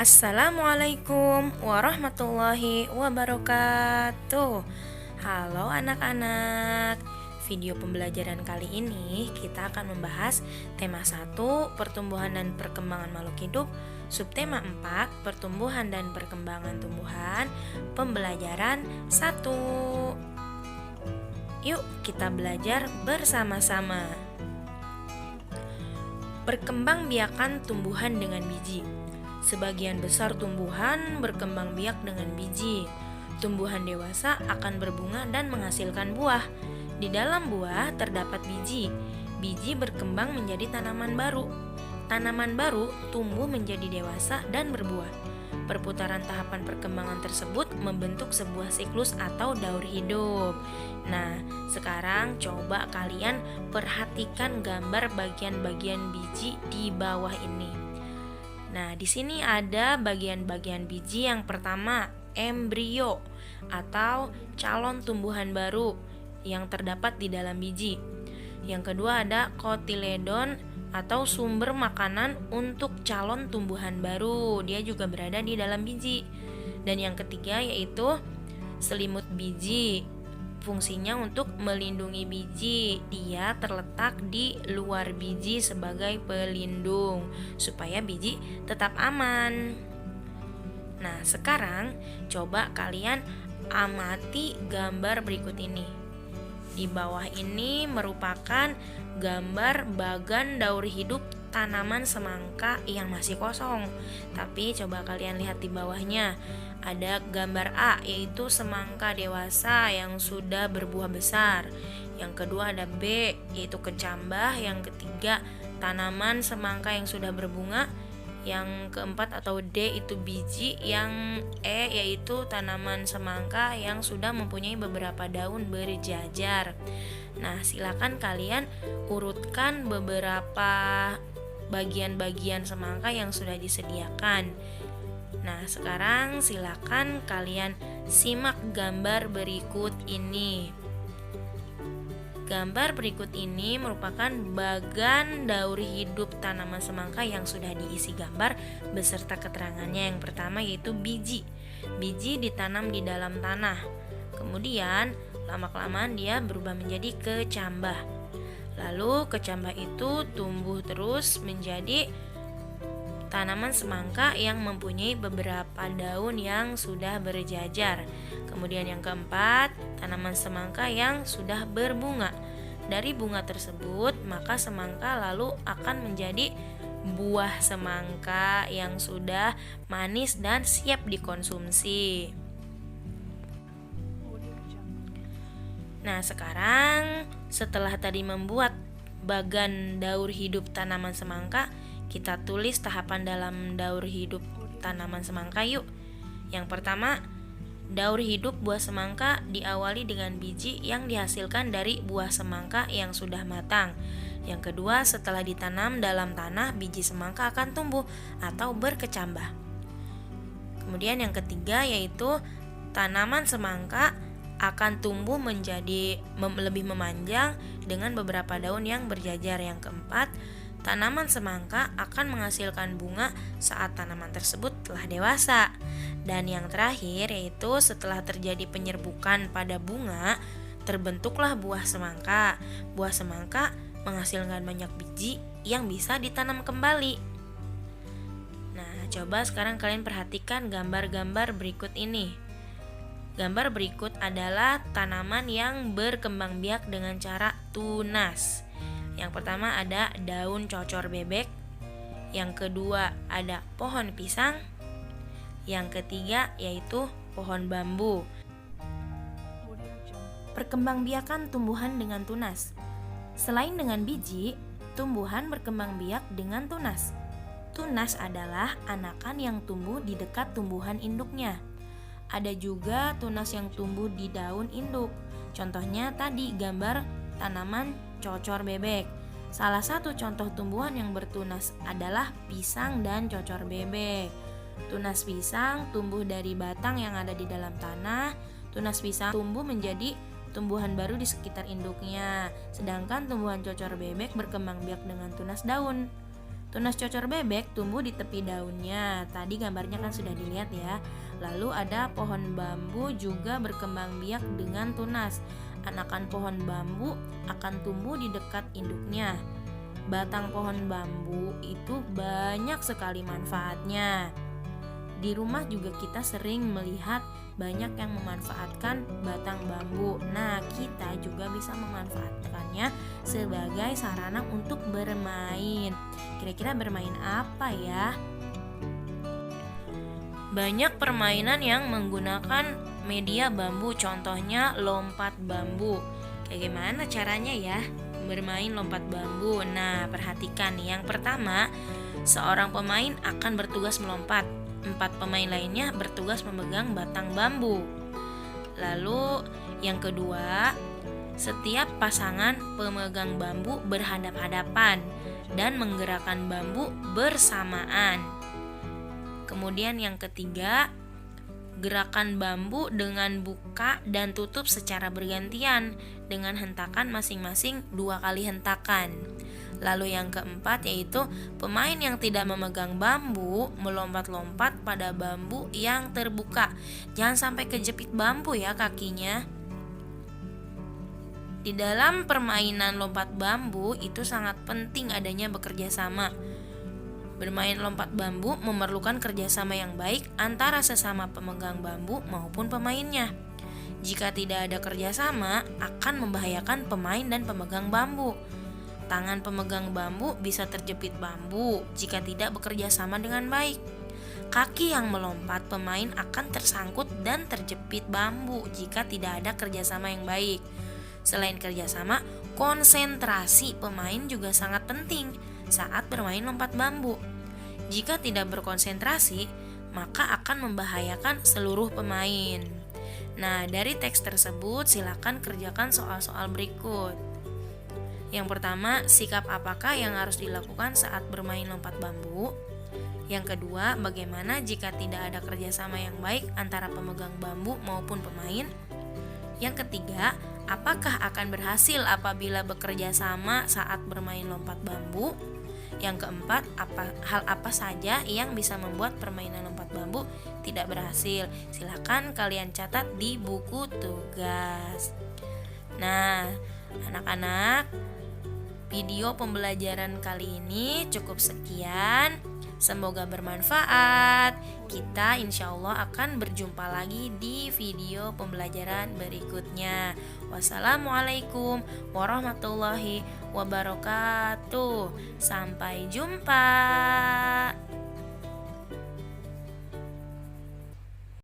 Assalamualaikum warahmatullahi wabarakatuh. Halo anak-anak. Video pembelajaran kali ini kita akan membahas tema 1 pertumbuhan dan perkembangan makhluk hidup, subtema 4 pertumbuhan dan perkembangan tumbuhan, pembelajaran 1. Yuk kita belajar bersama-sama. Perkembangbiakan tumbuhan dengan biji. Sebagian besar tumbuhan berkembang biak dengan biji. Tumbuhan dewasa akan berbunga dan menghasilkan buah. Di dalam buah terdapat biji. Biji berkembang menjadi tanaman baru. Tanaman baru tumbuh menjadi dewasa dan berbuah. Perputaran tahapan perkembangan tersebut membentuk sebuah siklus atau daur hidup. Nah, sekarang coba kalian perhatikan gambar bagian-bagian biji di bawah ini. Nah, di sini ada bagian-bagian biji. Yang pertama, embrio atau calon tumbuhan baru yang terdapat di dalam biji. Yang kedua ada kotiledon atau sumber makanan untuk calon tumbuhan baru. Dia juga berada di dalam biji. Dan yang ketiga yaitu selimut biji. Fungsinya untuk melindungi biji. Dia terletak di luar biji sebagai pelindung supaya biji tetap aman. Nah, sekarang coba kalian amati gambar berikut ini. Di bawah ini merupakan gambar bagan daur hidup tanaman semangka yang masih kosong. Tapi coba kalian lihat di bawahnya. Ada gambar A, yaitu semangka dewasa yang sudah berbuah besar. Yang kedua ada B, yaitu kecambah. Yang ketiga tanaman semangka yang sudah berbunga. Yang keempat atau D itu biji. Yang E yaitu tanaman semangka yang sudah mempunyai beberapa daun berjajar. Nah, silakan kalian urutkan beberapa bagian-bagian semangka yang sudah disediakan. Nah, sekarang silakan kalian simak gambar berikut ini. Gambar berikut ini merupakan bagan daur hidup tanaman semangka yang sudah diisi gambar beserta keterangannya. Yang pertama yaitu biji. Biji ditanam di dalam tanah. Kemudian lama-kelamaan dia berubah menjadi kecambah. Lalu kecambah itu tumbuh terus menjadi tanaman semangka yang mempunyai beberapa daun yang sudah berjajar. Kemudian yang keempat, tanaman semangka yang sudah berbunga. Dari bunga tersebut, maka semangka lalu akan menjadi buah semangka yang sudah manis dan siap dikonsumsi. Nah, sekarang setelah tadi membuat bagan daur hidup tanaman semangka, kita tulis tahapan dalam daur hidup tanaman semangka yuk. Yang pertama, daur hidup buah semangka diawali dengan biji yang dihasilkan dari buah semangka yang sudah matang. Yang kedua, setelah ditanam dalam tanah, biji semangka akan tumbuh atau berkecambah. Kemudian yang ketiga yaitu tanaman semangka akan tumbuh menjadi lebih memanjang dengan beberapa daun yang berjajar. Yang keempat, tanaman semangka akan menghasilkan bunga saat tanaman tersebut telah dewasa. Dan yang terakhir yaitu setelah terjadi penyerbukan pada bunga, terbentuklah buah semangka. Buah semangka menghasilkan banyak biji yang bisa ditanam kembali. Nah, coba sekarang kalian perhatikan gambar-gambar berikut ini. Gambar berikut adalah tanaman yang berkembang biak dengan cara tunas. Yang pertama ada daun cocor bebek. Yang kedua ada pohon pisang. Yang ketiga yaitu pohon bambu. Perkembangbiakan tumbuhan dengan tunas. Selain dengan biji, tumbuhan berkembang biak dengan tunas. Tunas adalah anakan yang tumbuh di dekat tumbuhan induknya. Ada juga tunas yang tumbuh di daun induk. Contohnya tadi gambar tanaman cocor bebek. Salah satu contoh tumbuhan yang bertunas adalah pisang dan cocor bebek. Tunas pisang tumbuh dari batang yang ada di dalam tanah. Tunas pisang tumbuh menjadi tumbuhan baru di sekitar induknya. Sedangkan tumbuhan cocor bebek berkembang biak dengan tunas daun. Tunas cocor bebek tumbuh di tepi daunnya. Tadi gambarnya kan sudah dilihat ya. Lalu ada pohon bambu juga berkembang biak dengan tunas. Anakan pohon bambu akan tumbuh di dekat induknya. Batang pohon bambu itu banyak sekali manfaatnya. Di rumah juga kita sering melihat banyak yang memanfaatkan batang bambu. Nah, kita juga bisa memanfaatkannya sebagai sarana untuk bermain. Kira-kira bermain apa ya? Banyak permainan yang menggunakan media bambu, contohnya lompat bambu. Kayak gimana caranya ya bermain lompat bambu? Nah, perhatikan nih. Yang pertama, seorang pemain akan bertugas melompat. 4 pemain lainnya bertugas memegang batang bambu. Lalu yang kedua, setiap pasangan pemegang bambu berhadap-hadapan dan menggerakkan bambu bersamaan. Kemudian yang ketiga, gerakan bambu dengan buka dan tutup secara bergantian dengan hentakan masing-masing 2 kali hentakan. Lalu yang keempat yaitu pemain yang tidak memegang bambu melompat-lompat pada bambu yang terbuka. Jangan sampai kejepit bambu ya kakinya. Di dalam permainan lompat bambu itu sangat penting adanya bekerja sama. Bermain lompat bambu memerlukan kerjasama yang baik antara sesama pemegang bambu maupun pemainnya. Jika tidak ada kerjasama, akan membahayakan pemain dan pemegang bambu. Tangan pemegang bambu bisa terjepit bambu jika tidak bekerja sama dengan baik. Kaki yang melompat pemain akan tersangkut dan terjepit bambu jika tidak ada kerjasama yang baik. Selain kerjasama, konsentrasi pemain juga sangat penting saat bermain lompat bambu. Jika tidak berkonsentrasi, maka akan membahayakan seluruh pemain. Nah, dari teks tersebut silakan kerjakan soal-soal berikut. Yang pertama, sikap apakah yang harus dilakukan saat bermain lompat bambu? Yang kedua, bagaimana jika tidak ada kerjasama yang baik antara pemegang bambu maupun pemain? Yang ketiga, apakah akan berhasil apabila bekerja sama saat bermain lompat bambu? Yang keempat, hal apa saja yang bisa membuat permainan lompat bambu tidak berhasil? Silakan kalian catat di buku tugas. Nah, anak-anak, video pembelajaran kali ini cukup sekian. Semoga bermanfaat. Kita insya Allah akan berjumpa lagi di video pembelajaran berikutnya. Wassalamualaikum warahmatullahi wabarakatuh. Sampai jumpa.